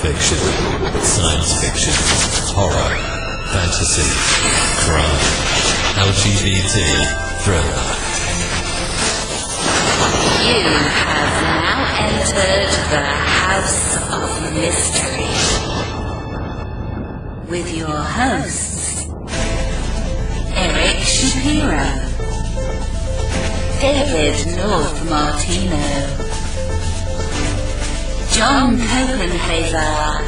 fiction, science fiction, horror, fantasy, crime, LGBT, thriller. You have now entered the House of Mystery with your hosts, Eric Shapiro, David North Martino, John Copenhaver,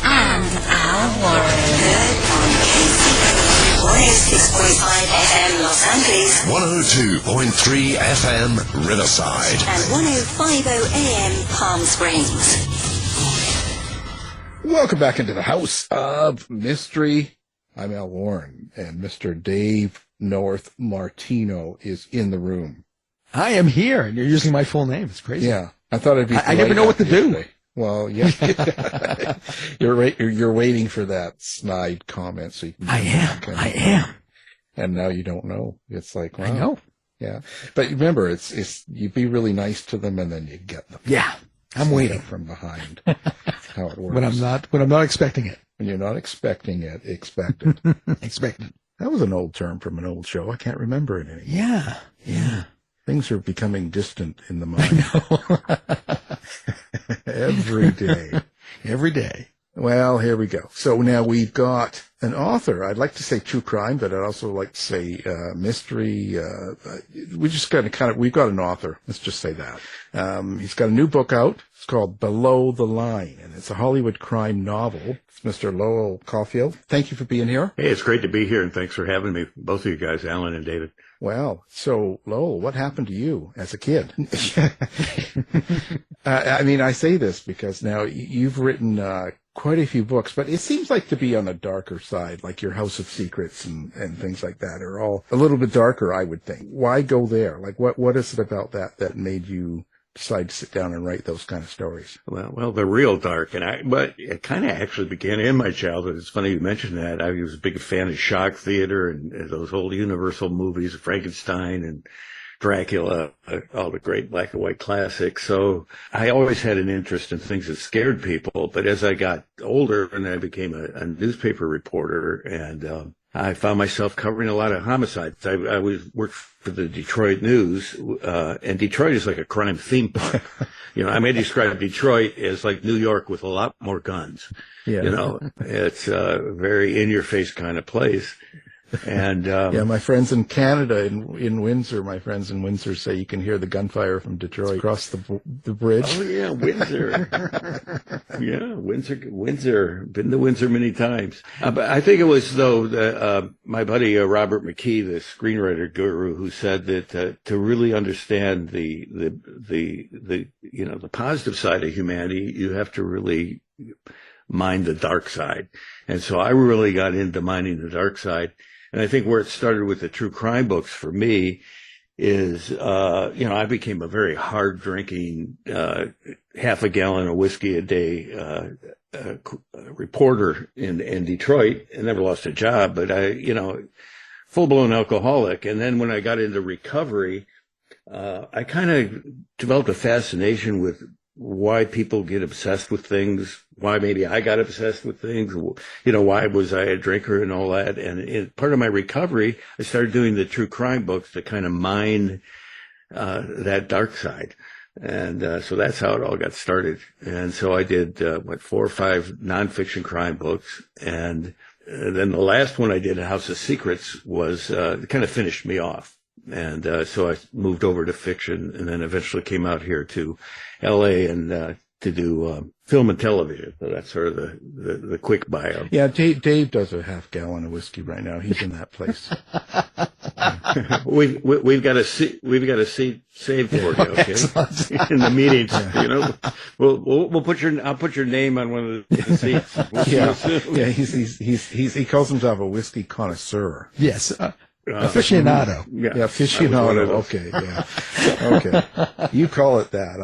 and Al Warren. Heard on KC 106.5 FM Los Angeles, 102.3 FM Riverside, and 105.0 AM Palm Springs. Welcome back into the House of Mystery. I'm Al Warren, and Mr. Dave North Martino is in the room. I am here, and you're using my full name. It's crazy. Yeah, I thought it'd be. I never know what to do. Well, yeah, you're waiting for that snide comment, so you can. I am. And now you don't know. It's like, wow. I know. Yeah, but remember, it's you be really nice to them, and then you get them. Yeah, I'm waiting from behind. How it works when I'm not expecting it. When you're not expecting it, expect it. Expect it. That was an old term from an old show. I can't remember it anymore. Yeah. Things are becoming distant in the mind. Every day. Every day. Well, here we go. So now we've got an author. I'd like to say true crime, but I'd also like to say mystery. We just we've got an author. Let's just say that. He's got a new book out. It's called Below the Line, and it's a Hollywood crime novel. It's Mr. Lowell Cauffiel. Thank you for being here. Hey, it's great to be here, and thanks for having me, both of you guys, Alan and David. Well, so Lowell, what happened to you as a kid? I mean, I say this because now you've written quite a few books, but it seems like to be on the darker side, like your House of Secrets and things like that are all a little bit darker, I would think. Why go there? Like, what is it about that made you decide to sit down and write those kind of stories? Well, they're real dark, but it kind of actually began in my childhood. It's funny you mentioned that. I was a big fan of shock theater and those old Universal movies, Frankenstein and Dracula, all the great black and white classics. So I always had an interest in things that scared people. But as I got older and I became a newspaper reporter, and I found myself covering a lot of homicides. I worked for the Detroit News, and Detroit is like a crime theme park. I may describe Detroit as like New York with a lot more guns. Yeah. It's a very in-your-face kind of place. And my friends in Canada, in Windsor, my friends in Windsor say you can hear the gunfire from Detroit across the bridge. Oh yeah, Windsor. Yeah, Windsor. Been to Windsor many times. But I think it was my buddy Robert McKee, the screenwriter guru, who said that to really understand the positive side of humanity, you have to really mine the dark side. And so I really got into mining the dark side. And I think where it started with the true crime books for me is, I became a very hard drinking, half a gallon of whiskey a day, reporter in Detroit. I never lost a job, but full blown alcoholic. And then when I got into recovery, I kind of developed a fascination with why people get obsessed with things, why maybe I got obsessed with things, why was I a drinker and all that. And part of my recovery, I started doing the true crime books to kind of mine that dark side. And so that's how it all got started. And so I did, 4 or 5 nonfiction crime books. And then the last one I did, House of Secrets, was kind of finished me off. And so I moved over to fiction and then eventually came out here to L.A. and to do film and television. So that's sort of the quick bio. Yeah, Dave does a half gallon of whiskey right now. He's in that place. We've got a seat saved for you, okay? In the meetings, I'll put your name on one of the seats. He calls himself a whiskey connoisseur. Yes. Aficionado. Yeah, aficionado. Okay, yeah. Okay. You call it that.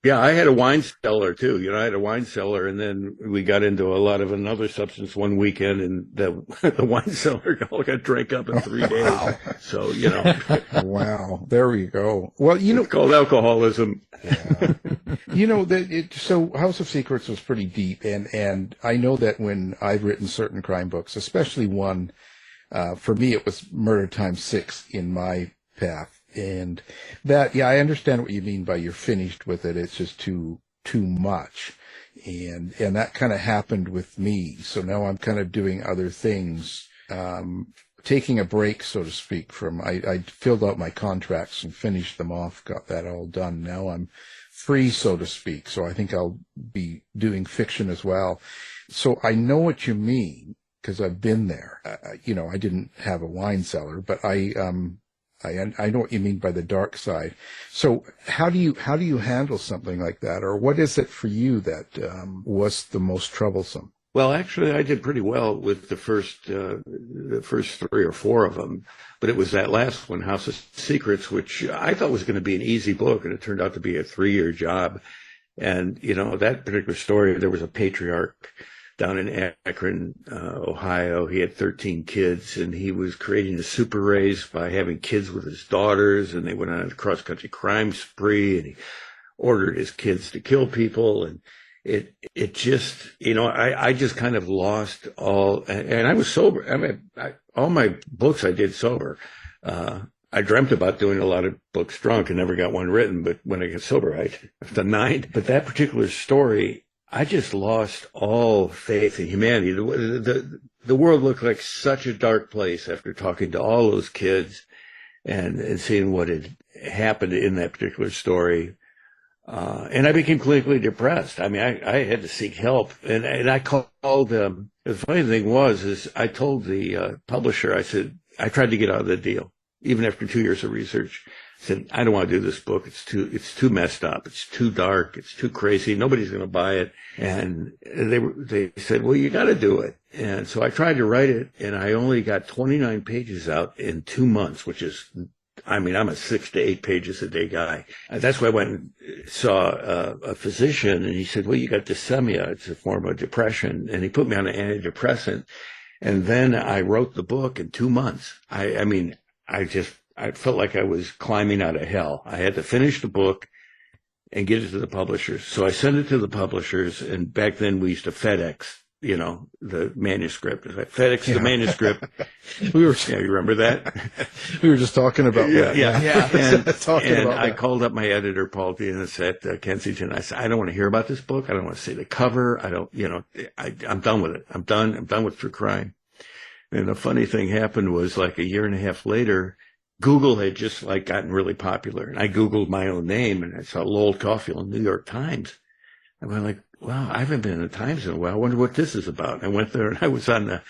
Yeah, I had a wine cellar too. I had a wine cellar, and then we got into a lot of another substance one weekend, and the wine cellar all got drank up in 3 days. So, Wow, there we go. Well, it's called alcoholism. Yeah. So House of Secrets was pretty deep, and I know that when I've written certain crime books, especially one, for me it was Murder Times 6 in my path. And that, yeah, I understand what you mean by you're finished with it. It's just too much. And that kind of happened with me. So now I'm kind of doing other things, taking a break, so to speak, I filled out my contracts and finished them off, got that all done. Now I'm free, so to speak. So I think I'll be doing fiction as well. So I know what you mean because I've been there. I didn't have a wine cellar, but I know what you mean by the dark side. So how do you handle something like that, or what is it for you that was the most troublesome? Well, actually, I did pretty well with the first 3 or 4 of them, but it was that last one, House of Secrets, which I thought was going to be an easy book, and it turned out to be a 3-year job. And that particular story, there was a patriarch down in Akron, Ohio. He had 13 kids, and he was creating a super race by having kids with his daughters, and they went on a cross-country crime spree, and he ordered his kids to kill people. And it just, I just kind of lost all, and I was sober. I mean, all my books I did sober. I dreamt about doing a lot of books drunk and never got one written, but when I got sober, I've done 9. But that particular story, I just lost all faith in humanity. The world looked like such a dark place after talking to all those kids and seeing what had happened in that particular story. And I became clinically depressed. I mean, I had to seek help. And I called, the funny thing is I told the publisher, I said, I tried to get out of the deal, even after 2 years of research. Said, I don't want to do this book. It's too messed up. It's too dark. It's too crazy. Nobody's going to buy it. And they said, well, you got to do it. And so I tried to write it, and I only got 29 pages out in 2 months, which is, I'm a 6 to 8 pages a day guy. And that's why I went and saw a physician, and he said, well, you got dysemia. It's a form of depression. And he put me on an antidepressant. And then I wrote the book in 2 months. I felt like I was climbing out of hell. I had to finish the book and get it to the publishers. So I sent it to the publishers, and back then we used to FedEx, the manuscript. I FedEx the manuscript. You remember that? We were just talking about that. Yeah. I called up my editor, Paul Dinas at Kensington. I said, I don't want to hear about this book. I don't want to see the cover. I'm done with it. I'm done with true crime. And the funny thing happened was, like a year and a half later, Google had just gotten really popular, and I Googled my own name, and I saw Lowell Cauffiel in the New York Times. I went like, wow, I haven't been in the Times in a while. I wonder what this is about. I went there, and I was on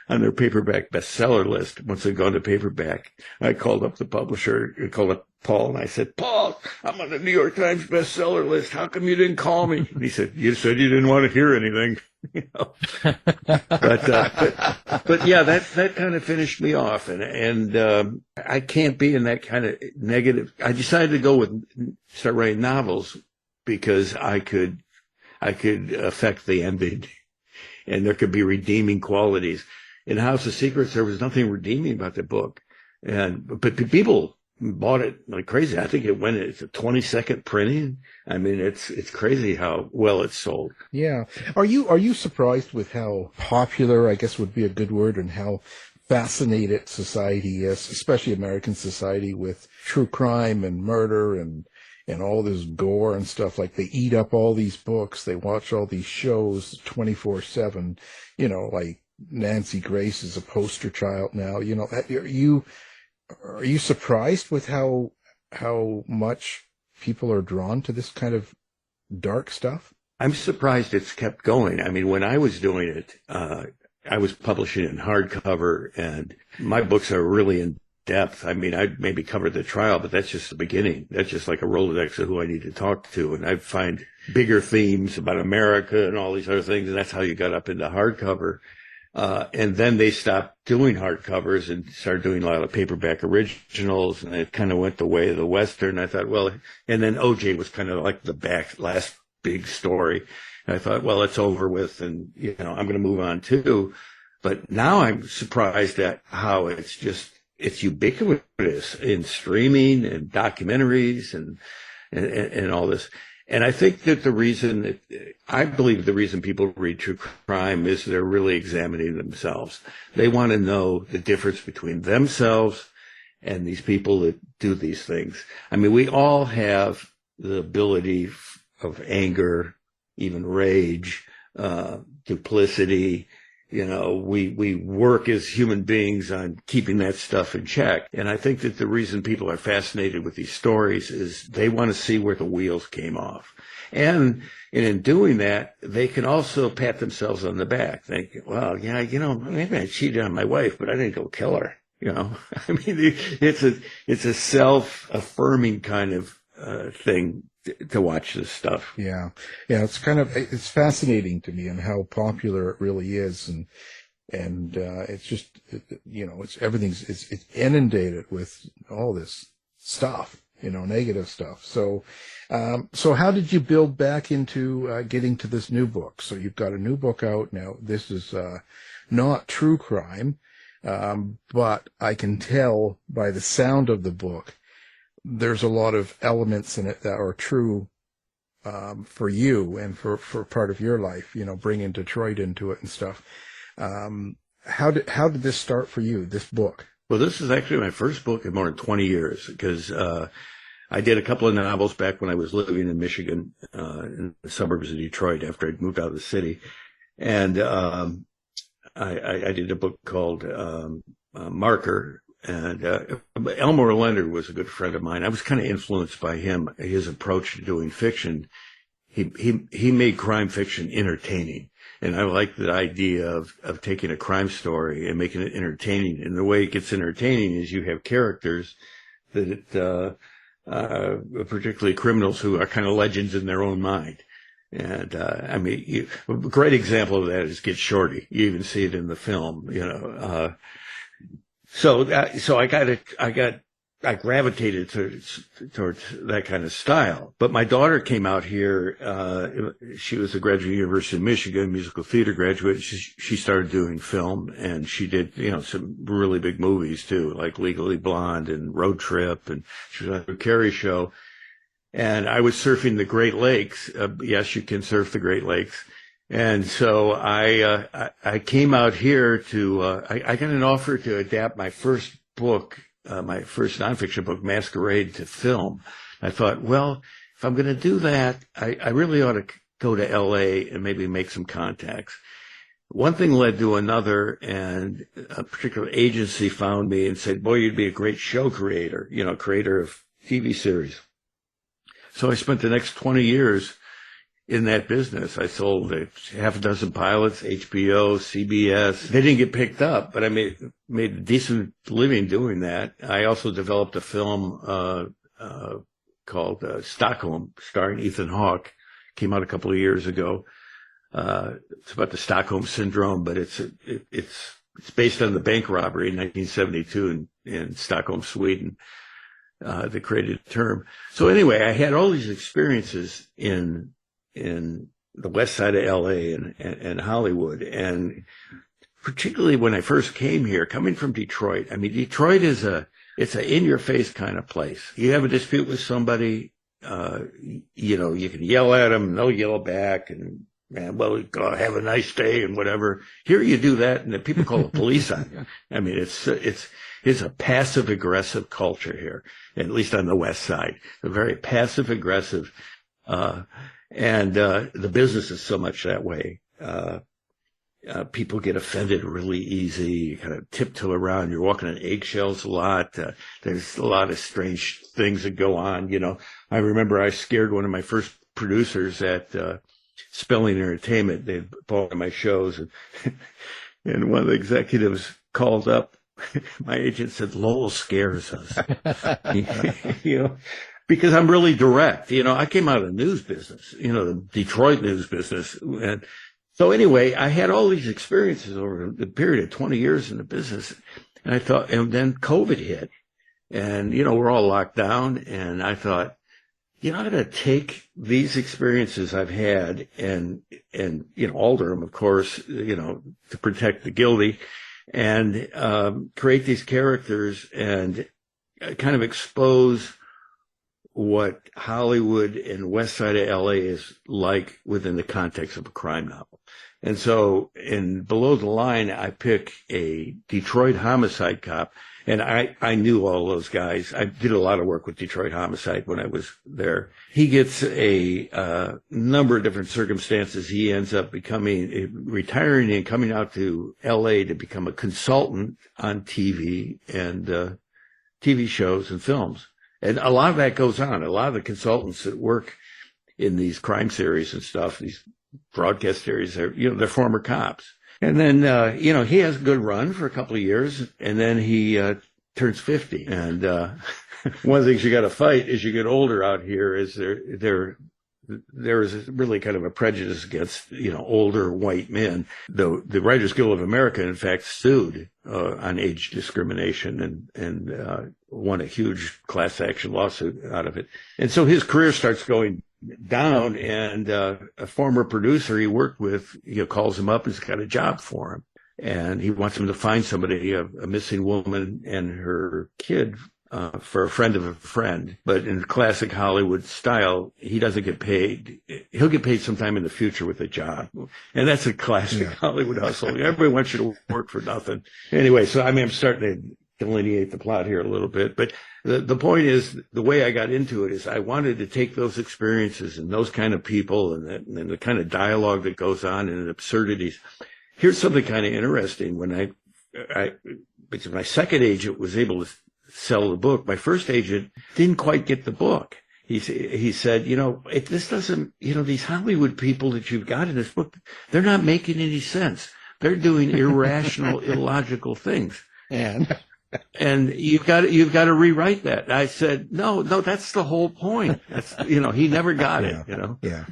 their paperback bestseller list. Once they'd gone to paperback, I called up the publisher, I called up Paul, and I said, Paul, I'm on the New York Times bestseller list. How come you didn't call me? And he said, you said you didn't want to hear anything. But yeah, that kind of finished me off, and I can't be in that kind of negative. I decided to start writing novels because I could affect the ending, and there could be redeeming qualities. In House of Secrets, there was nothing redeeming about the book, but people bought it like crazy. I think it's a 20-second printing. I mean, it's crazy how well it's sold. Yeah. Are you surprised with how popular, I guess would be a good word, and how fascinated society is, especially American society, with true crime and murder and all this gore and stuff? Like, they eat up all these books, they watch all these shows 24/7, like Nancy Grace is a poster child now. Are you surprised with how much people are drawn to this kind of dark stuff? I'm surprised it's kept going. I mean, when I was doing it, I was publishing it in hardcover, and my books are really in depth. I mean, I maybe covered the trial, but that's just the beginning. That's just like a Rolodex of who I need to talk to. And I find bigger themes about America and all these other things. And that's how you got up into hardcover. And then they stopped doing hardcovers and started doing a lot of paperback originals, and it kind of went the way of the Western. I thought, well, and then OJ was kind of like the last big story. And I thought, well, it's over with, and I'm going to move on too. But now I'm surprised at how it's ubiquitous in streaming and documentaries and all this. And I think that I believe the reason people read true crime is they're really examining themselves. They want to know the difference between themselves and these people that do these things. I mean, we all have the ability of anger, even rage, duplicity. We work as human beings on keeping that stuff in check. And I think that the reason people are fascinated with these stories is they want to see where the wheels came off. And in doing that, they can also pat themselves on the back, think, well, yeah, maybe I cheated on my wife, but I didn't go kill her. I mean, it's a self-affirming kind of thing to watch this stuff. Yeah. It's fascinating to me and how popular it really is. And it's just, it's inundated with all this stuff, negative stuff. So how did you build back into, getting to this new book? So you've got a new book out now. This is, not true crime. But I can tell by the sound of the book, there's a lot of elements in it that are true for you and for part of your life, bringing Detroit into it and stuff. How did this start for you, this book? Well, this is actually my first book in more than 20 years because I did a couple of novels back when I was living in Michigan, in the suburbs of Detroit after I'd moved out of the city. And I did a book called Marker. And Elmore Leonard was a good friend of mine. I was kind of influenced by him, his approach to doing fiction. He made crime fiction entertaining. And I like the idea of taking a crime story and making it entertaining. And the way it gets entertaining is you have characters that, particularly criminals who are kind of legends in their own mind. And, a great example of that is Get Shorty. You even see it in the film, So I gravitated towards that kind of style. But my daughter came out here. She was a graduate of the University of Michigan, musical theater graduate. She started doing film, and she did, some really big movies too, like Legally Blonde and Road Trip, and she was on the Carrie Show. And I was surfing the Great Lakes. Yes, you can surf the Great Lakes. And so I came out here I got an offer to adapt my first book, my first nonfiction book, Masquerade, to film. I thought, well, if I'm going to do that, I really ought to go to LA and maybe make some contacts. One thing led to another, and a particular agency found me and said, boy, you'd be a great show creator, creator of TV series. So I spent the next 20 years in that business. I sold half a dozen pilots, HBO, CBS. They didn't get picked up, but I made a decent living doing that. I also developed a film called Stockholm, starring Ethan Hawke. Came out a couple of years ago. It's about the Stockholm Syndrome, but it's based on the bank robbery in 1972 in Stockholm, Sweden. That created the term. So anyway, I had all these experiences in the west side of LA and Hollywood. And particularly when I first came here, coming from Detroit, Detroit is it's an in-your-face kind of place. You have a dispute with somebody, you can yell at them and they'll yell back and, well, have a nice day and whatever. Here you do that and the people call the police on you. It's a passive-aggressive culture here, at least on the west side. A very passive-aggressive, and the business is so much that way. People get offended really easy. You kind of tiptoe around. You're walking on eggshells a lot. There's a lot of strange things that go on. I remember I scared one of my first producers at Spelling Entertainment. They bought my shows, and one of the executives called up. My agent said, Lowell scares us, because I'm really direct. I came out of the news business, the Detroit news business, and So anyway, I had all these experiences over the period of 20 years in the business. And I thought, and then COVID hit and, we're all locked down. And I thought, I'm going to take these experiences I've had and, alter them, of course, to protect the guilty and, create these characters and kind of expose what Hollywood and West Side of LA is like within the context of a crime novel. And so in Below the Line, I pick a Detroit homicide cop. And I knew all those guys. I did a lot of work with Detroit Homicide when I was there. He gets a number of different circumstances. He ends up retiring and coming out to LA to become a consultant on TV and TV shows and films. And a lot of that goes on. A lot of the consultants that work in these crime series and stuff, these broadcast series, they're former cops. And then, he has a good run for a couple of years, and then he turns 50. And one of the things you got to fight as you get older out here is there is really kind of a prejudice against, older white men. The Writers Guild of America, in fact, sued on age discrimination and won a huge class action lawsuit out of it. And so his career starts going down, and a former producer he worked with, calls him up and has got a job for him. And he wants him to find somebody, a missing woman and her kid, for a friend of a friend. But in classic Hollywood style, he doesn't get paid. He'll get paid sometime in the future with a job. And that's a classic Hollywood hustle. Everybody wants you to work for nothing. Anyway, so I'm starting to delineate the plot here a little bit, but the point is, the way I got into it is I wanted to take those experiences and those kind of people and the kind of dialogue that goes on and absurdities. Here's something kind of interesting. When because my second agent was able to sell the book, my first agent didn't quite get the book. He said, this doesn't, these Hollywood people that you've got in this book, they're not making any sense. They're doing irrational, illogical things. And you've got to rewrite that. And I said, no, that's the whole point. That's, he never got it, Yeah.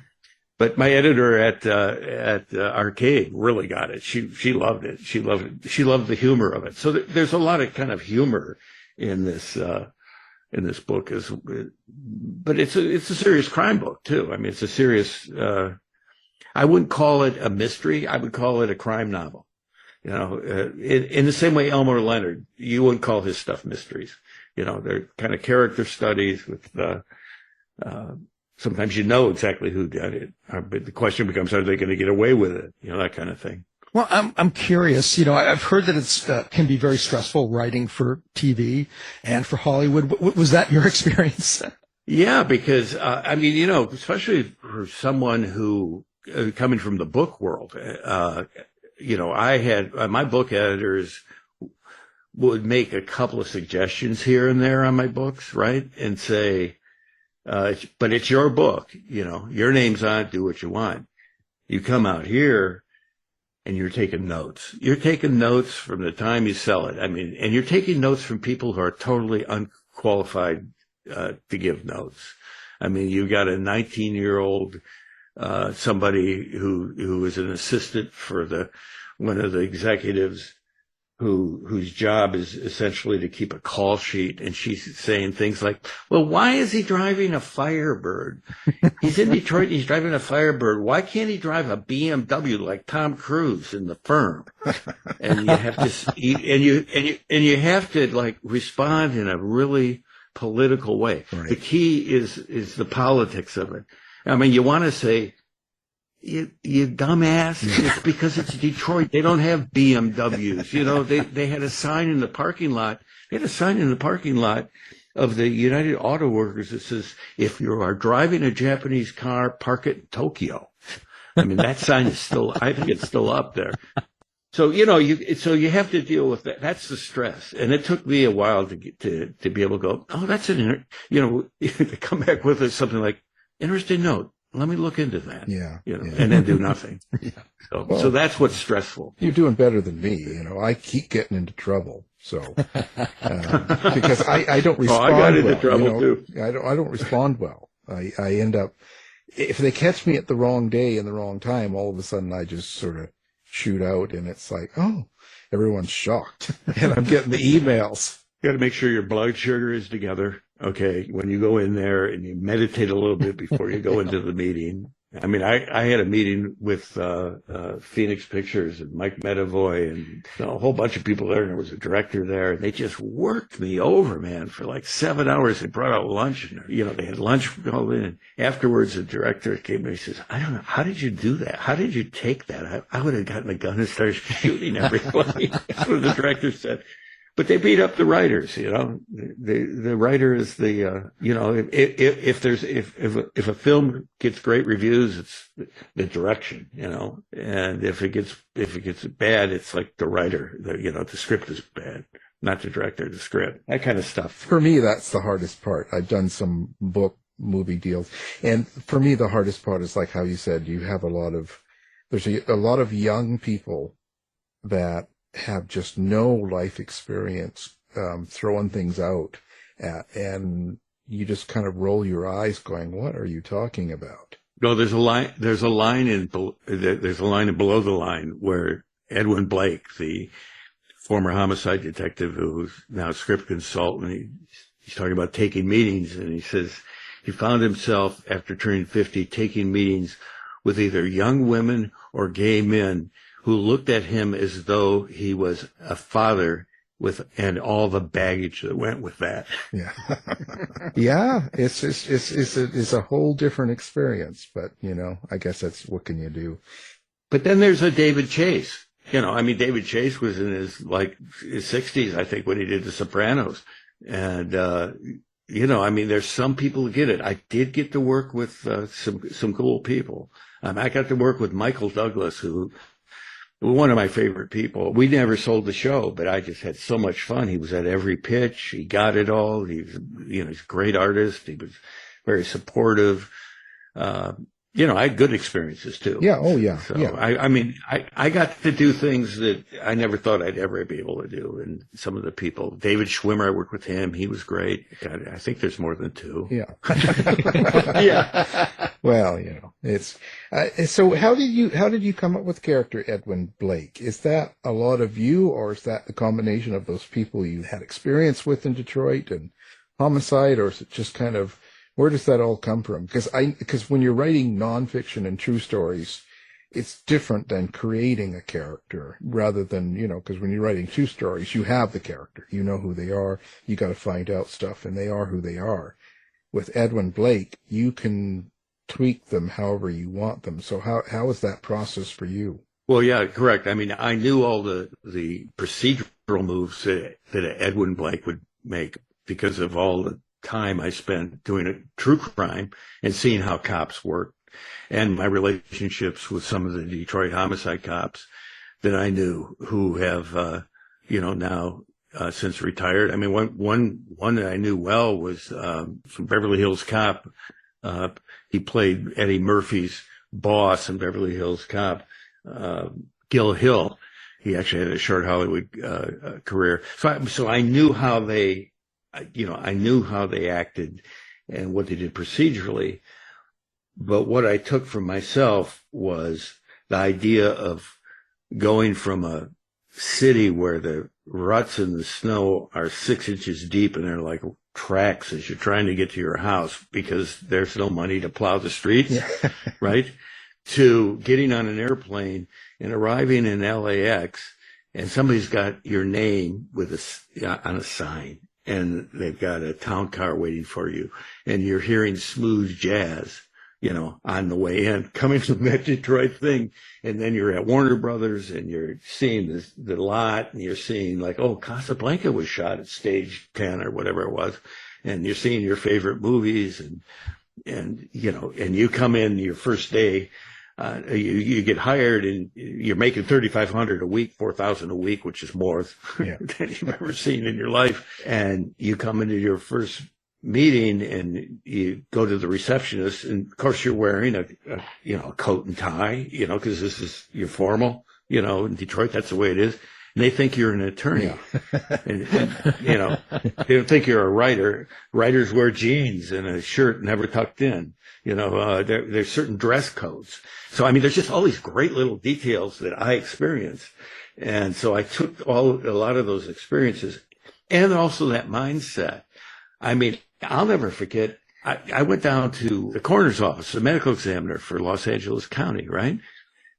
But my editor at Arcade really got it. She loved it. She loved the humor of it. So there's a lot of kind of humor in this book but it's a serious crime book too. I mean, it's a serious, I wouldn't call it a mystery. I would call it a crime novel. In the same way, Elmore Leonard, you wouldn't call his stuff mysteries. They're kind of character studies with, sometimes exactly who did it. But the question becomes, are they going to get away with it? That kind of thing. Well, I'm curious. I've heard that it's can be very stressful writing for TV and for Hollywood. Was that your experience? Yeah, because, especially for someone who, coming from the book world, I had my book editors would make a couple of suggestions here and there on my books, right? And say, but it's your book, your name's on it, do what you want. You come out here and you're taking notes. You're taking notes from the time you sell it. And you're taking notes from people who are totally unqualified to give notes. You've got a 19-year-old somebody who is an assistant for one of the executives whose job is essentially to keep a call sheet, and she's saying things like, well, why is he driving a Firebird? He's in Detroit and he's driving a Firebird. Why can't he drive a BMW like Tom Cruise in The Firm? And you have to you have to respond in a really political way. Right. The key is the politics of it. You want to say, you dumbass, it's because it's Detroit. They don't have BMWs. They had a sign in the parking lot. They had a sign in the parking lot of the United Auto Workers that says, if you are driving a Japanese car, park it in Tokyo. That sign is I think it's still up there. So, you have to deal with that. That's the stress. And it took me a while to be able to go, oh, that's to come back with something like, interesting note. Let me look into that. Yeah. And then do nothing. Yeah. So that's what's stressful. You're doing better than me. I keep getting into trouble. So, because I don't respond I got into well, trouble too. I don't respond well. I end up, if they catch me at the wrong day and the wrong time, all of a sudden I just sort of shoot out, and it's like, oh, everyone's shocked, and I'm getting the emails. You got to make sure your blood sugar is together. Okay, when you go in there and you meditate a little bit before you go into the meeting. I mean, I had a meeting with Phoenix Pictures and Mike Medavoy and a whole bunch of people there, and there was a director there, and they just worked me over, man, for like 7 hours. They brought out lunch, and they had lunch all in. And afterwards, the director came to me and says, "I don't know, how did you do that? How did you take that? I would have gotten a gun and started shooting everybody." That's what the director said. But they beat up the writers, The writer is the, if a film gets great reviews, it's the direction, And if it gets bad, it's like the writer, the script is bad, not the director, the script, that kind of stuff. For me, that's the hardest part. I've done some movie deals, and for me, the hardest part is like how you said, you have there's a lot of young people that have just no life experience, throwing things out and you just kind of roll your eyes going, what are you talking about? No, there's a line in Below the Line where Edwin Blake, the former homicide detective who's now a script consultant, he's talking about taking meetings, and he says he found himself after turning 50 taking meetings with either young women or gay men who looked at him as though he was a father and all the baggage that went with that. Yeah. Yeah. It's a whole different experience, but I guess what can you do? But then there's a David Chase. David Chase was in his 60s, I think, when he did The Sopranos. And, there's some people who get it. I did get to work with some cool people. I got to work with Michael Douglas, who one of my favorite people. We never sold the show, but I just had so much fun. He was at every pitch. He got it all. He was, he's a great artist. He was very supportive. I had good experiences too. Yeah. Oh, yeah. So, yeah. I got to do things that I never thought I'd ever be able to do. And some of the people, David Schwimmer, I worked with him. He was great. God, I think there's more than two. Yeah. Yeah. Well, it's, so how did you come up with character Edwin Blake? Is that a lot of you, or is that the combination of those people you had experience with in Detroit and homicide, or is it just kind of, where does that all come from? Because when you're writing nonfiction and true stories, it's different than creating a character rather than, because when you're writing true stories, you have the character, you know who they are, you got to find out stuff, and they are who they are. With Edwin Blake, you can tweak them however you want them. So how is that process for you? Well, yeah, correct. I knew all the procedural moves that Edwin Blake would make because of all the time I spent doing a true crime and seeing how cops work, and my relationships with some of the Detroit homicide cops that I knew who have, now since retired. One that I knew well was from Beverly Hills Cop. He played Eddie Murphy's boss in Beverly Hills Cop, Gil Hill. He actually had a short Hollywood career. So I knew how they, I knew how they acted and what they did procedurally. But what I took from myself was the idea of going from a city where the ruts in the snow are 6 inches deep and they're like tracks as you're trying to get to your house because there's no money to plow the streets, yeah. Right? To getting on an airplane and arriving in LAX, and somebody's got your name on a sign, and they've got a town car waiting for you, and you're hearing smooth jazz, on the way in, coming from that Detroit thing. And then you're at Warner Brothers and you're seeing the lot, and you're seeing Casablanca was shot at stage 10 or whatever it was. And you're seeing your favorite movies and you come in your first day, you get hired and you're making $3,500 a week, $4,000 a week, which is more than you've ever seen in your life. And you come into your first meeting and you go to the receptionist, and of course you're wearing a coat and tie, because this is your formal, in Detroit, that's the way it is. and they think you're an attorney. Yeah. and, they don't think you're a writer. Writers wear jeans and a shirt never tucked in. There's certain dress codes. So, I mean, there's just all these great little details that I experienced. And so I took a lot of those experiences and also that mindset. I mean, I'll never forget. I went down to the coroner's office, the medical examiner for Los Angeles County, right?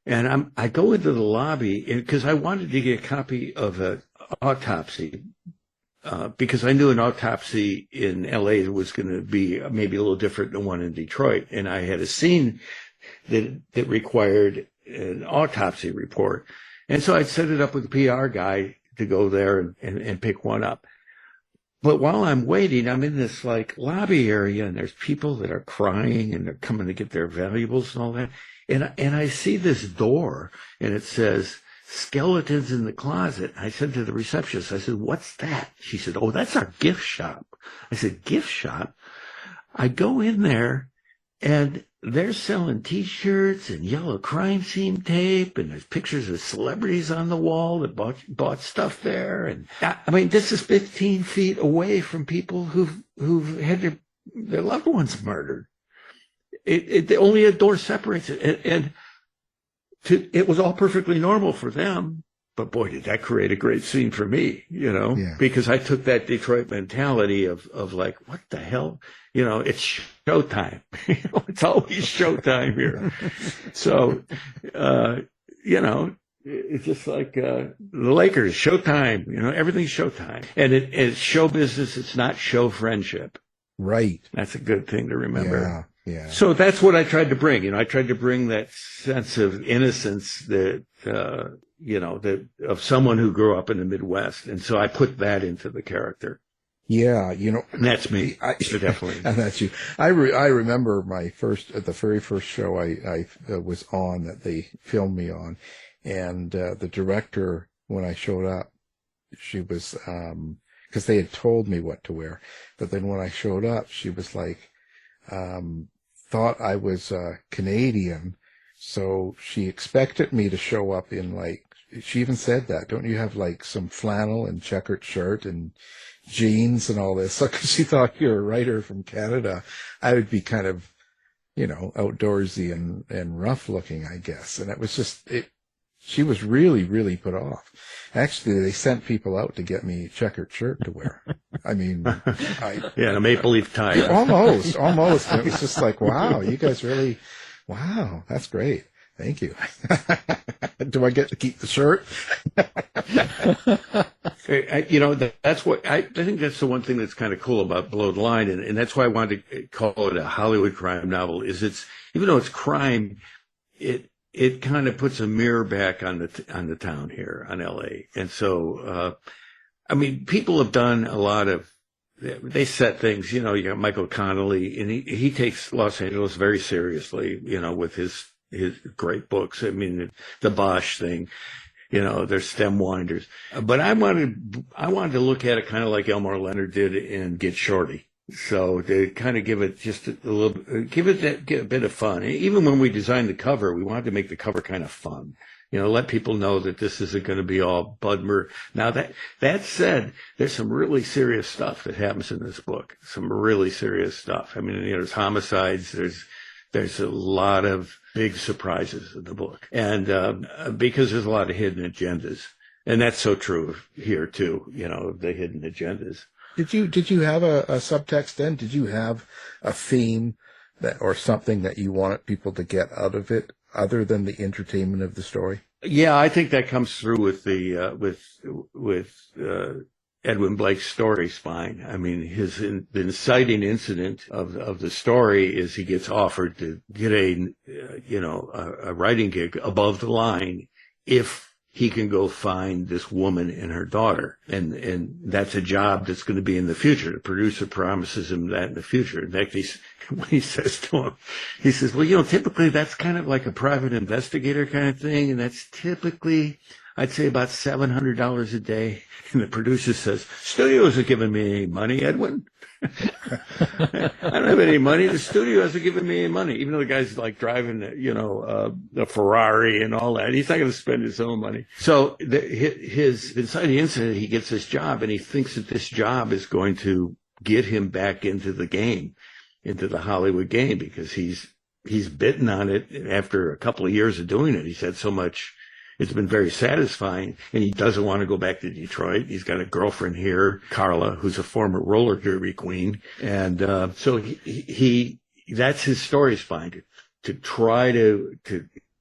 And I go into the lobby because I wanted to get a copy of an autopsy, because I knew an autopsy in LA was going to be maybe a little different than one in Detroit. And I had a scene that required an autopsy report. And so I'd set it up with a PR guy to go there and pick one up. But while I'm waiting, I'm in this like lobby area and there's people that are crying and they're coming to get their valuables and all that. And I see this door and it says skeletons in the closet. I said to the receptionist, I said, "What's that?" She said, "Oh, that's our gift shop." I said, "Gift shop?" I go in there and they're selling T-shirts and yellow crime scene tape, and there's pictures of celebrities on the wall that bought stuff there. And I mean, this is 15 feet away from people who've had their loved ones murdered. Only a door separates it, and it was all perfectly normal for them. But boy, did that create a great scene for me, because I took that Detroit mentality of like, what the hell? It's showtime. It's always showtime here. So, it's just like the Lakers, showtime. Everything's showtime. And it's show business. It's not show friendship. Right. That's a good thing to remember. Yeah. So that's what I tried to bring. I tried to bring that sense of innocence that of someone who grew up in the Midwest. And so I put that into the character. Yeah, and that's me. Definitely. And that's you. I remember the very first show I was on that they filmed me on, and the director, when I showed up, she was, because they had told me what to wear, but then when I showed up, she was like, thought I was Canadian, so she expected me to show up in like, she even said that, don't you have like some flannel and checkered shirt and jeans and all this? So cause she thought you're a writer from Canada, I would be kind of, outdoorsy and rough looking, I guess. And it was just, she was really, really put off. Actually, they sent people out to get me a checkered shirt to wear. I mean, a maple leaf tie. Almost. And it was just like, wow, you guys really, wow, that's great. Thank you. Do I get to keep the shirt? That's what I think. That's the one thing that's kind of cool about Below the Line, and that's why I wanted to call it a Hollywood crime novel. Is it's, even though it's crime, it kind of puts a mirror back on the town here, on LA. And so, people have done a lot of, they set things, you got Michael Connolly, and he takes Los Angeles very seriously, with his great books. I mean, the Bosch thing, there's stem winders. But I wanted to look at it kind of like Elmore Leonard did in Get Shorty. So to kind of give it just a little, give a bit of fun. Even when we designed the cover, we wanted to make the cover kind of fun. Let people know that this isn't going to be all Bud Murray. Now that said, there's some really serious stuff that happens in this book. Some really serious stuff. I mean, there's homicides. There's a lot of big surprises in the book, and because there's a lot of hidden agendas, and that's so true here too. The hidden agendas. Did you have a subtext then? Did you have a theme or something that you wanted people to get out of it, other than the entertainment of the story? Yeah, I think that comes through with the Edwin Blake's story spine. I mean, the inciting incident of the story is he gets offered to get a writing gig above the line if he can go find this woman and her daughter. And that's a job that's going to be in the future. The producer promises him that in the future. In fact, when he says to him, he says, well, typically that's kind of like a private investigator kind of thing. And that's typically I'd say about $700 a day. And the producer says, studio isn't giving me any money, Edwin. I don't have any money. The studio hasn't given me any money. Even though the guy's like driving, a Ferrari and all that. He's not going to spend his own money. So his inside the incident, he gets this job and he thinks that this job is going to get him back into the game, into the Hollywood game, because he's bitten on it after a couple of years of doing it. He's had so much. It's been very satisfying, and he doesn't want to go back to Detroit. He's got a girlfriend here, Carla, who's a former roller derby queen. And so he that's his story spine, to try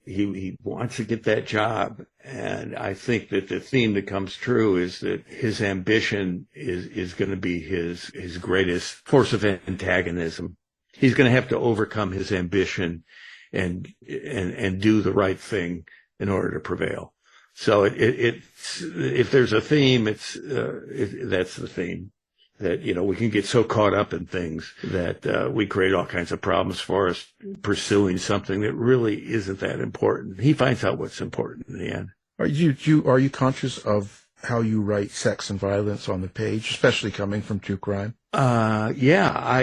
he wants to get that job. And I think that the theme that comes true is that his ambition is going to be his greatest force of antagonism. He's going to have to overcome his ambition and do the right thing in order to prevail. So it's if there's a theme, that's the theme. That, we can get so caught up in things that we create all kinds of problems for us pursuing something that really isn't that important. He finds out what's important in the end. Are you conscious of how you write sex and violence on the page, especially coming from true crime? Yeah,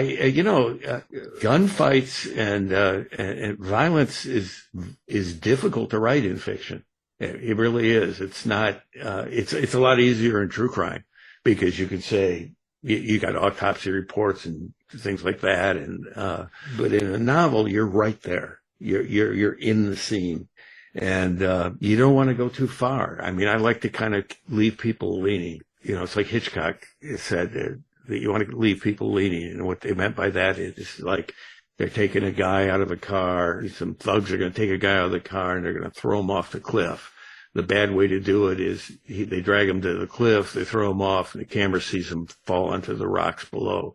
gunfights and violence is difficult to write in fiction. It really is. It's not, it's a lot easier in true crime because you can say you got autopsy reports and things like that. But in a novel, you're right there. You're in the scene. And you don't want to go too far. I mean, I like to kind of leave people leaning. It's like Hitchcock said that you want to leave people leaning. And what they meant by that is like they're taking a guy out of a car. Some thugs are going to take a guy out of the car and they're going to throw him off the cliff. The bad way to do it is they drag him to the cliff, they throw him off, and the camera sees him fall onto the rocks below.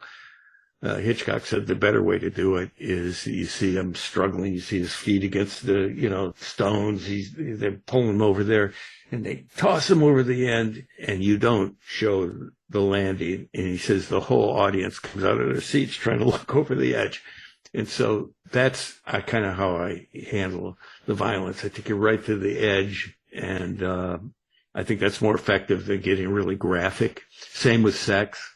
Hitchcock said the better way to do it is you see him struggling, you see his feet against the, stones, they're pulling him over there, and they toss him over the end, and you don't show the landing. And he says the whole audience comes out of their seats trying to look over the edge. And so that's kind of how I handle the violence. I take it right to the edge, and I think that's more effective than getting really graphic. Same with sex,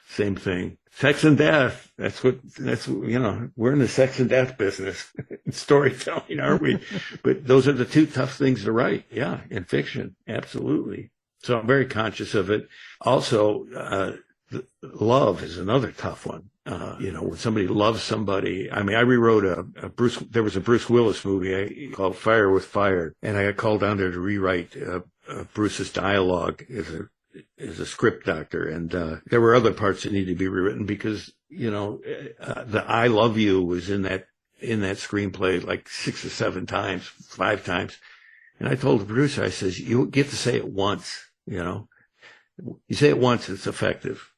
same thing. Sex and death. That's we're in the sex and death business. Storytelling, aren't we? But those are the two tough things to write. Yeah. In fiction. Absolutely. So I'm very conscious of it. Also, love is another tough one. When somebody loves somebody. I mean, I rewrote there was a Bruce Willis movie called Fire with Fire, and I got called down there to rewrite Bruce's dialogue as a script doctor, and there were other parts that needed to be rewritten because the "I love you" was in that screenplay like 6 or 7 times, 5 times, and I told the producer, I says, you get to say it once, you say it once, it's effective,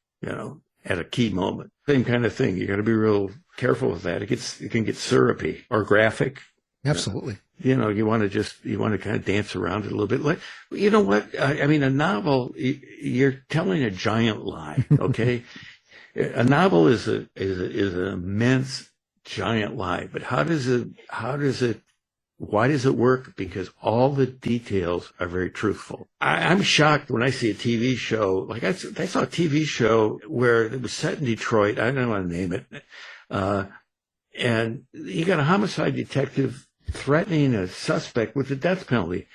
at a key moment. Same kind of thing. You got to be real careful with that. It can get syrupy or graphic. Absolutely. You want to kind of dance around it a little bit. Like, you know what? I mean, a novel, you're telling a giant lie. Okay. A novel is an immense giant lie, but why does it work? Because all the details are very truthful. I'm shocked when I see a TV show, like I saw a TV show where it was set in Detroit. I don't want to name it. And you got a homicide detective threatening a suspect with the death penalty.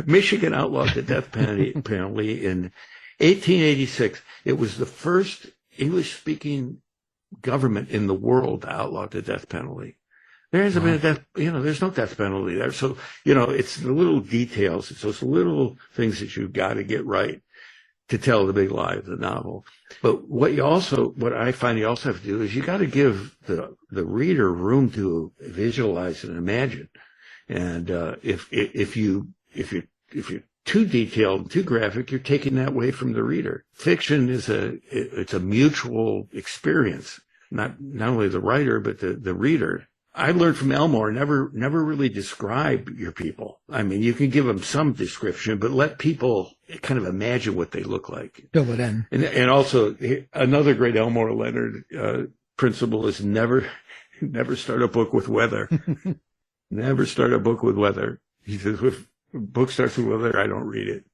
Michigan outlawed the death penalty in 1886. It was the first English-speaking government in the world to outlaw the death penalty. There hasn't been a death, there's no death penalty there. So, it's the little details. It's those little things that you've got to get right to tell the big lie of the novel. But what I find you also have to do is you got to give the reader room to visualize and imagine. And if you're too detailed and too graphic, you're taking that away from the reader. Fiction it's a mutual experience, not only the writer but the reader. I learned from Elmore, never really describe your people. I mean, you can give them some description, but let people kind of imagine what they look like. Fill it in. And also, another great Elmore Leonard principle is never start a book with weather. Never start a book with weather. He says, if a book starts with weather, I don't read it.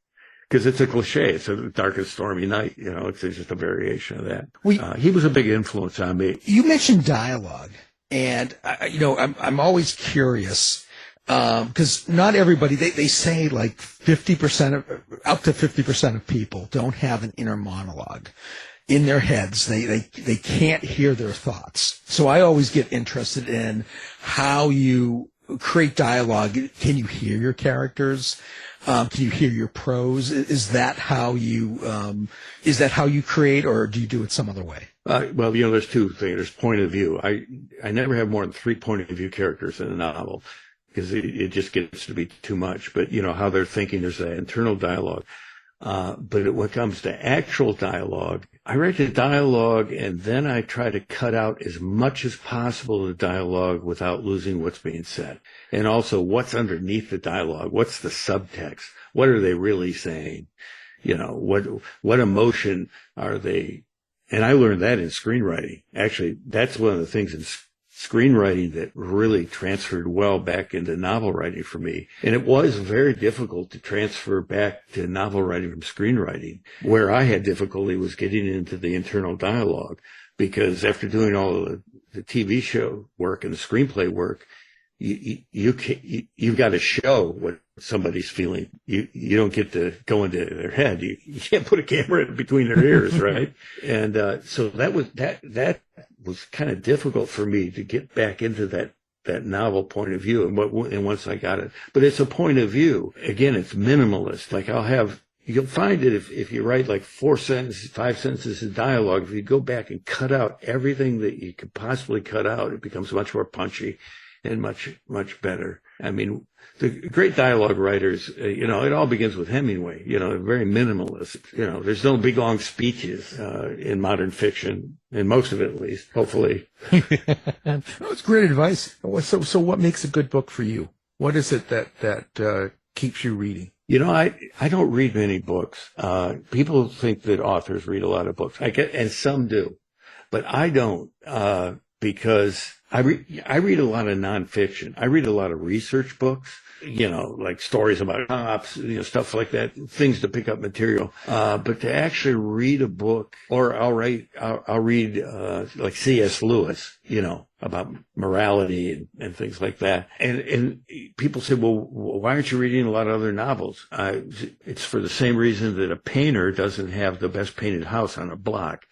because it's a cliche. It's a dark and stormy night. You know, it's just a variation of that. We- He was a big influence on me. You mentioned dialogue, and I'm always curious because not everybody they say like 50% of up to 50% of people don't have an inner monologue in their heads. They can't hear their thoughts. So I always get interested in how you create dialogue. Can you hear your characters? Can you hear your prose? Is that how you create, or do you do it some other way? Well, you know, there's two things. There's point of view. I never have more than 3 point of view characters in a novel because it just gets to be too much. But, you know, how they're thinking, there's that internal dialogue. But when it comes to actual dialogue, I write the dialogue and then I try to cut out as much as possible of the dialogue without losing what's being said. And also what's underneath the dialogue. What's the subtext? What are they really saying? You know, what emotion are they? And I learned that in screenwriting. Actually, that's one of the things in screenwriting that really transferred well back into novel writing for me. And it was very difficult to transfer back to novel writing from screenwriting. Where I had difficulty was getting into the internal dialogue, because after doing all of the TV show work and the screenplay work, you've got to show what somebody's feeling. You don't get to go into their head. You can't put a camera in between their ears, right? And so that was kind of difficult for me to get back into that novel point of view. And once I got it, but it's a point of view. Again, it's minimalist. Like you'll find it if you write like 4 sentences, 5 sentences of dialogue. If you go back and cut out everything that you could possibly cut out, it becomes much more punchy and much, much better. I mean, the great dialogue writers, you know, it all begins with Hemingway, you know, very minimalist. You know, there's no big long speeches in modern fiction, in most of it at least, hopefully. That's great advice. So what makes a good book for you? What is it that keeps you reading? You know, I don't read many books. People think that authors read a lot of books. And some do, but I don't, because I read a lot of nonfiction. I read a lot of research books, you know, like stories about cops, you know, stuff like that, things to pick up material. But to actually read a book, or I'll read like C.S. Lewis, you know, about morality and things like that. And people say, well, why aren't you reading a lot of other novels? It's for the same reason that a painter doesn't have the best painted house on a block.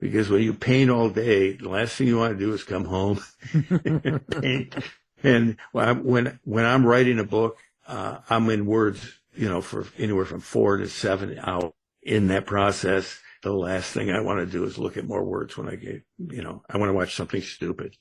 Because when you paint all day, the last thing you want to do is come home and paint. And when I'm writing a book, I'm in words, you know, for anywhere from 4 to 7 hours. In that process, the last thing I want to do is look at more words when I get, you know, I want to watch something stupid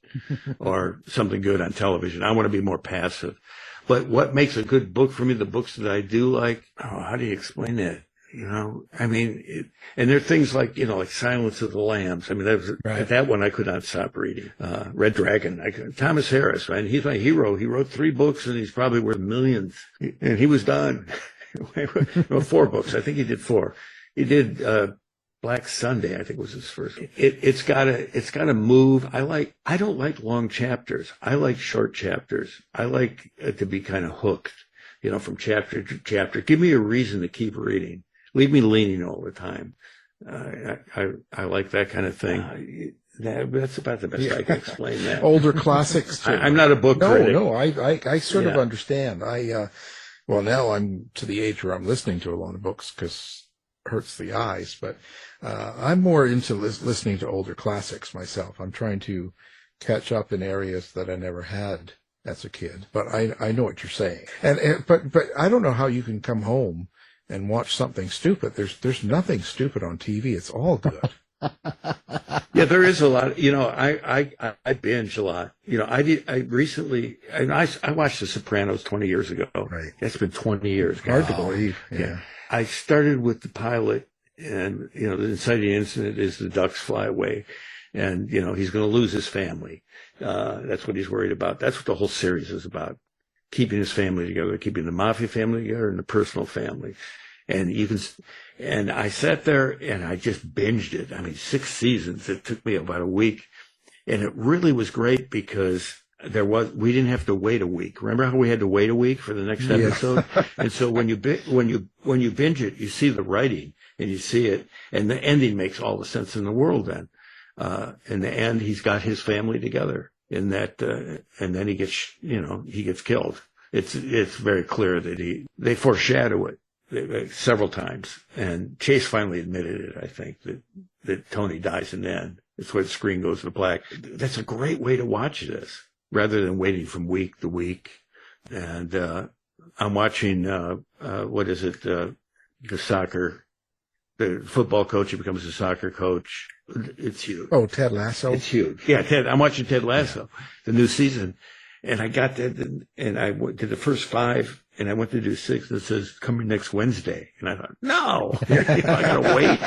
or something good on television. I want to be more passive. But what makes a good book for me, the books that I do like, how do you explain that? You know, I mean, and there are things like, you know, like Silence of the Lambs. I mean, that one I could not stop reading. Red Dragon. Thomas Harris, right? He's my hero. He wrote 3 books and he's probably worth millions. And he was done. 4 books. I think he did 4. He did, Black Sunday, I think was his first. It's gotta move. I don't like long chapters. I like short chapters. I like to be kind of hooked, you know, from chapter to chapter. Give me a reason to keep reading. Leave me leaning all the time. I like that kind of thing. That's about the best I can explain that. Older classics. I'm not a book critic. No, I sort of understand. Well, now I'm to the age where I'm listening to a lot of books because it hurts the eyes, but I'm more into listening to older classics myself. I'm trying to catch up in areas that I never had as a kid, but I know what you're saying. But I don't know how you can come home and watch something stupid. There's nothing stupid on TV. It's all good. Yeah, there is a lot. You know, I binge a lot. You know, I recently watched The Sopranos 20 years ago. Right. It's been 20 years. Hard to believe. Yeah. I started with the pilot, and, you know, the inciting incident is the ducks fly away, and, you know, he's going to lose his family. That's what he's worried about. That's what the whole series is about. Keeping his family together, keeping the mafia family together and the personal family. And I sat there and I just binged it. I mean, 6 seasons. It took me about a week, and it really was great because we didn't have to wait a week. Remember how we had to wait a week for the next episode? And so when you binge it, you see the writing and you see it, and the ending makes all the sense in the world then. In the end, he's got his family together in that, and then he gets killed. It's very clear that they foreshadow it several times, and Chase finally admitted it. I think that Tony dies in the end. It's where the screen goes to black. That's a great way to watch this, rather than waiting from week to week. And I'm watching the football coach who becomes a soccer coach. It's huge. Oh, Ted Lasso. It's huge. Yeah, I'm watching Ted Lasso, the new season. And I got that, and I did the first 5, and I went to do 6, and it says, coming next Wednesday. And I thought, no, I gotta wait.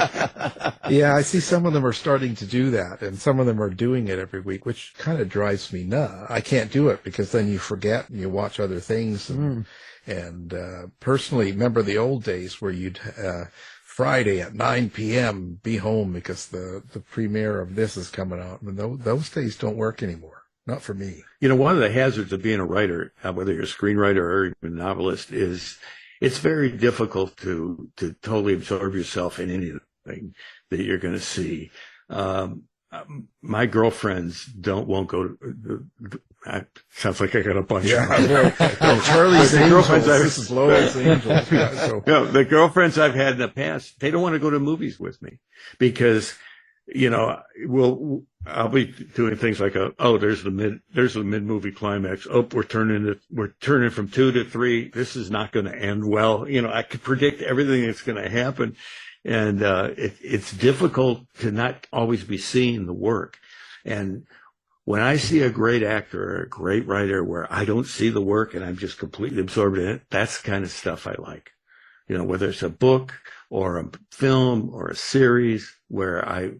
Yeah, I see some of them are starting to do that, and some of them are doing it every week, which kind of drives me nuts. I can't do it, because then you forget, and you watch other things. And personally, remember the old days where you'd, Friday at 9 p.m. be home because the premiere of this is coming out. And those days don't work anymore. Not for me. One of the hazards of being a writer, whether you're a screenwriter or even a novelist, is it's very difficult to totally absorb yourself in anything that you're going to see. My girlfriends won't go to. Sounds like I got a bunch. Yeah, Charlie's Angels. This is Lowell's Angels. Yeah, so. No, the girlfriends I've had in the past, they don't want to go to movies with me because, I'll be doing things like there's the mid movie climax. Oh, we're turning from 2 to 3. This is not going to end well. I could predict everything that's going to happen. And, it's difficult to not always be seeing the work. And when I see a great actor or a great writer where I don't see the work and I'm just completely absorbed in it, that's the kind of stuff I like. Whether it's a book or a film or a series where I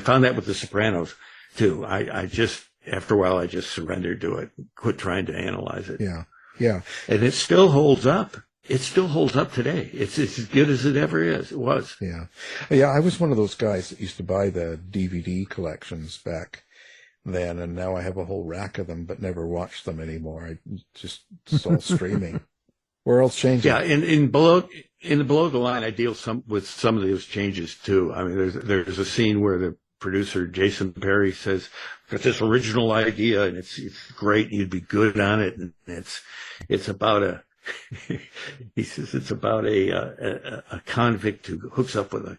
found that with The Sopranos too. I just, after a while, I just surrendered to it, quit trying to analyze it. Yeah. Yeah. And it still holds up. It still holds up today. It's as good as it ever is. It was. Yeah. Yeah. I was one of those guys that used to buy the DVD collections back then, and now I have a whole rack of them, but never watched them anymore. It's all streaming. World's changing. Yeah, in the below the line, I deal with some of those changes too. I mean, there's a scene where the producer Jason Perry says, "Got this original idea, and it's great. You'd be good on it." And it's about a he says it's about a convict who hooks up with a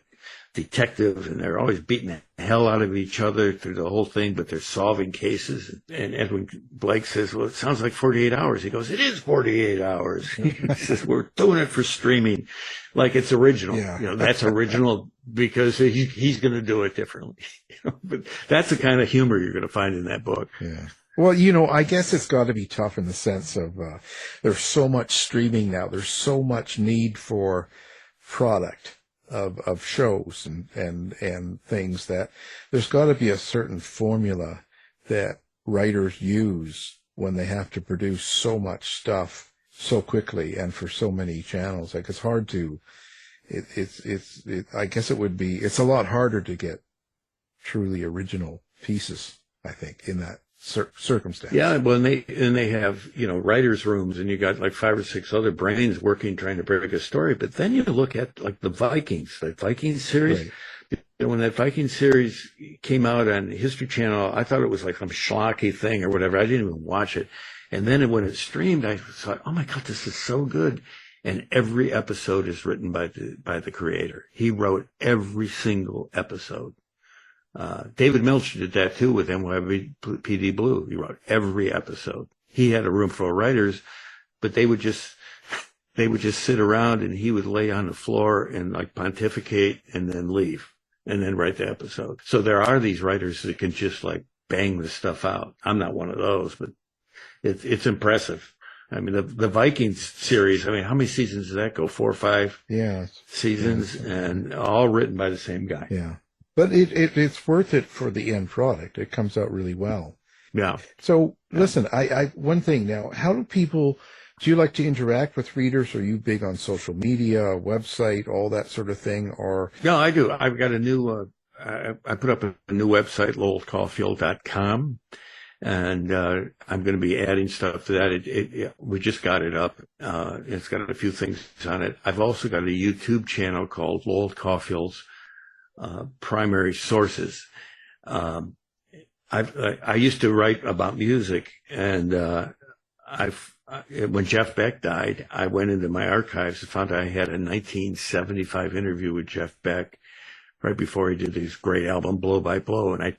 detective, and they're always beating the hell out of each other through the whole thing, but they're solving cases. And Edwin Blake says, well, it sounds like 48 hours. He goes, it is 48 hours. He says, we're doing it for streaming like it's original. Yeah. That's original because he's going to do it differently. But that's the kind of humor you're going to find in that book. Yeah. Well, I guess it's got to be tough in the sense of there's so much streaming now. There's so much need for product of shows and things that there's got to be a certain formula that writers use when they have to produce so much stuff so quickly and for so many channels. Like it's hard to, I guess it's a lot harder to get truly original pieces, I think, in that circumstance. Yeah, well, and they have writers' rooms, and you got like 5 or 6 other brains working trying to break a story. But then you look at like the Vikings series. Right. When that Viking series came out on History Channel, I thought it was like some schlocky thing or whatever. I didn't even watch it. And then when it streamed, I thought, oh my God, this is so good. And every episode is written by the creator. He wrote every single episode. David Milch did that too with NYPD Blue. He wrote every episode. He had a room full of writers, but they would just sit around and he would lay on the floor and like pontificate and then leave and then write the episode. So there are these writers that can just like bang this stuff out. I'm not one of those, but it's impressive. I mean, the Vikings series, I mean, how many seasons does that go? 4 or 5 seasons and all written by the same guy. Yeah. But it's worth it for the end product. It comes out really well. Yeah. So listen, I one thing now, do you like to interact with readers? Are you big on social media, website, all that sort of thing? Or no, I do. I've got a new, I put up a new website, lowellcauffiel.com. And I'm going to be adding stuff to that. We just got it up. It's got a few things on it. I've also got a YouTube channel called Lowell Cauffiel's Primary Sources. I used to write about music, and when Jeff Beck died, I went into my archives and found I had a 1975 interview with Jeff Beck right before he did his great album Blow by Blow, and I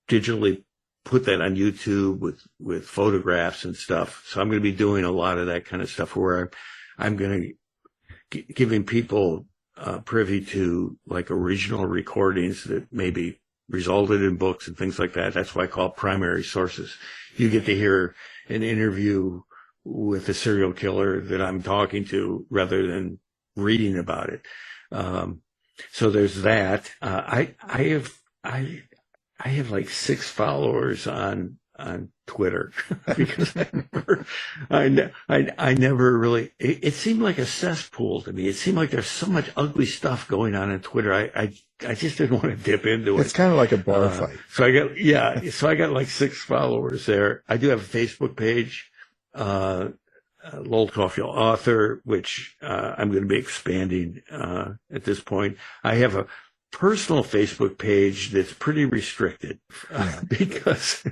digitally put that on YouTube with photographs and stuff. So I'm going to be doing a lot of that kind of stuff where I'm going to giving people privy to like original recordings that maybe resulted in books and things like that. That's why I call it primary sources. You get to hear an interview with a serial killer that I'm talking to rather than reading about it. So there's that. I have like 6 followers on Twitter because I never really, it seemed like a cesspool to me. It seemed like there's so much ugly stuff going on Twitter. I just didn't want to dip into it. It's kind of like a bar fight. So I got like 6 followers there. I do have a Facebook page, Lowell Cauffiel author, which, I'm going to be expanding, at this point. I have a personal Facebook page that's pretty restricted because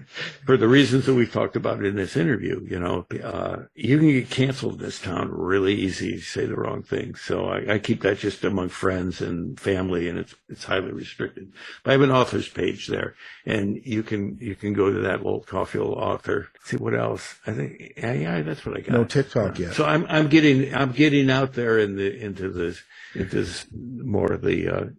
for the reasons that we've talked about in this interview, you can get canceled in this town really easy if you say the wrong thing. So I keep that just among friends and family, and it's highly restricted. But I have an author's page there, and you can go to that Lowell Cauffiel author. See what else? I think that's what I got. No TikTok yet. So I'm getting out there into this more of the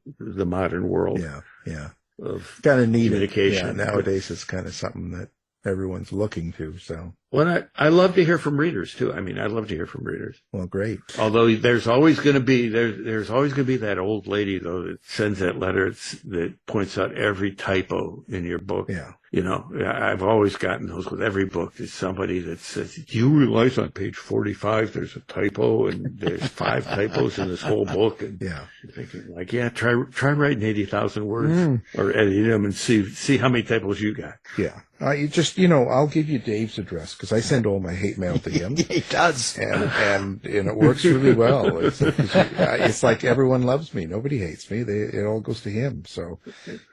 modern world. Yeah. Of kind of neat communication. Yeah, nowadays it's kind of something that everyone's looking to. So, well, I love to hear from readers too. I mean, I love to hear from readers. Well, great. Although there's always going to be that old lady though that sends that letter that points out every typo in your book. Yeah. I've always gotten those with every book. There's somebody that says, "Do you realize on page 45 there's a typo and there's 5 typos in this whole book?" And you're thinking like, try writing 80,000 words or editing them and see how many typos you got. Yeah. You just, I'll give you Dave's address because I send all my hate mail to him. He does. And it works really well. It's like everyone loves me. Nobody hates me. It all goes to him. So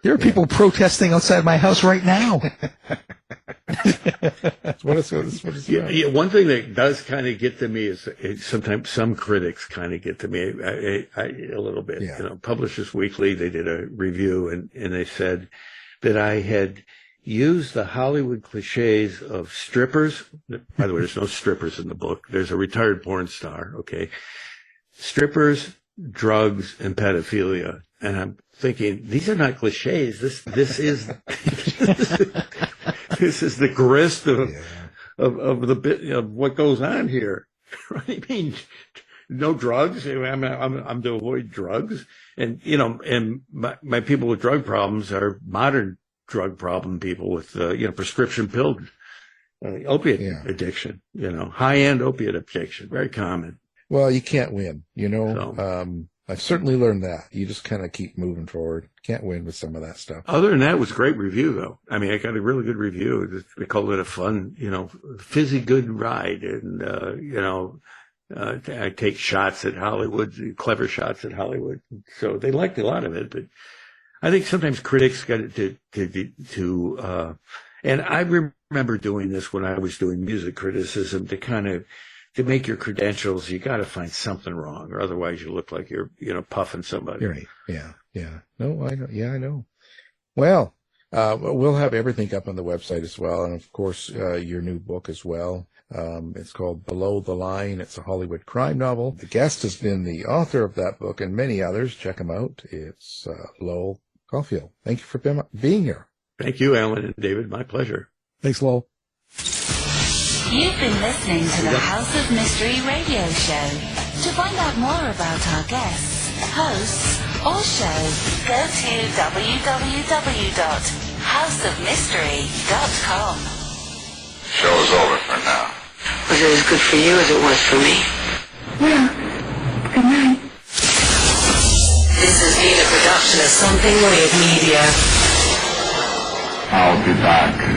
there are people protesting outside my house right now. That's what it's about. Yeah, one thing that does kind of get to me is sometimes some critics kind of get to me a little bit. Yeah. Publishers Weekly, they did a review and they said that I had used the Hollywood cliches of strippers. By the way, there's no strippers in the book. There's a retired porn star. Okay. Strippers, drugs, and pedophilia. And I'm thinking, these are not cliches. This is this is the grist of the bit of what goes on here. I mean, no drugs. I'm to avoid drugs, and and my people with drug problems are modern drug problem people with prescription pill opiate addiction. High end opiate addiction, very common. Well, you can't win. I've certainly learned that. You just kind of keep moving forward. Can't win with some of that stuff. Other than that, it was a great review, though. I mean, I got a really good review. They called it a fun, fizzy good ride. And, I take shots at Hollywood, clever shots at Hollywood. So they liked a lot of it. But I think sometimes critics got and I remember doing this when I was doing music criticism to make your credentials, you got to find something wrong, or otherwise you look like you're, puffing somebody. Right. Yeah. No, I know. Yeah, I know. Well, we'll have everything up on the website as well. And of course, your new book as well. It's called Below the Line. It's a Hollywood crime novel. The guest has been the author of that book and many others. Check him out. It's Lowell Cauffiel. Thank you for being here. Thank you, Alan and David. My pleasure. Thanks, Lowell. You've been listening to the House of Mystery radio show. To find out more about our guests, hosts, or show, go to www.houseofmystery.com. Show's over for now. Was it as good for you as it was for me? Well, good night. This has been a production of Something Weird Media. I'll be back.